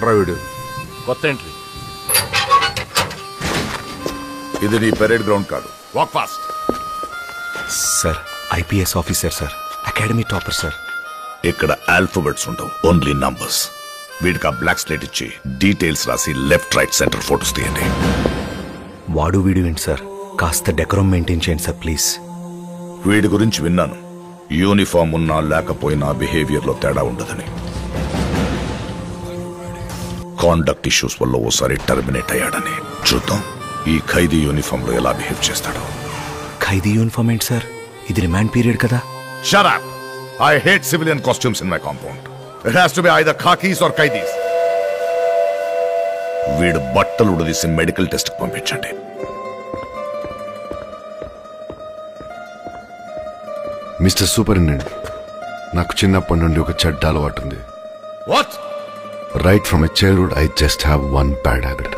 ఎవడ్రా వీడు? కొత్త ఎంట్రీ. ఇది నీ పెరేడ్ గ్రౌండ్ కాదు. Walk fast. Sir IPS officer sir, academy topper sir. ఇక్కడ ఆల్ఫాబెట్స్ ఉండవు, ఓన్లీ నంబర్స్. వీడికి ఆ బ్లాక్ స్లేట్ ఇచ్చి డీటెయిల్స్ రాసి లెఫ్ట్ రైట్ సెంటర్ ఫోటోస్ తీయండి. వాడు వీడు ఏంటి సార్, కాస్త డెకరం మెయింటైన్ చేయండి సార్ ప్లీజ్. వీడి గురించి విన్నాను, యూనిఫామ్ ఉన్నా లేకపోయినా బిహేవియర్ లో తేడా ఉండదని. కాండక్ట్ ఇష్యూస్ వల్ల ఓసారి టర్మినేట్ అయ్యాడని. చూద్దాం ఈ ఖైదీ యూనిఫామ్ లో ఎలా బిహేవ్ చేస్తాడు. ఖైదీ యూనిఫామ్ ఏంటి సార్, ఇది రిమాండ్ పీరియడ్ కదా. Shut up! I hate civilian costumes in my compound. It has to be either khakis or qaidis. వీడు బట్టలు ఉడదీసి మెడికల్ టెస్ట్ కి పంపించండి. మిస్టర్ సూపరింటెండెంట్, నాకు చిన్నప్పటి నుండి ఒక చెడ్డ అలవాటు ఉంది. What? Right from my childhood, I just have one bad habit.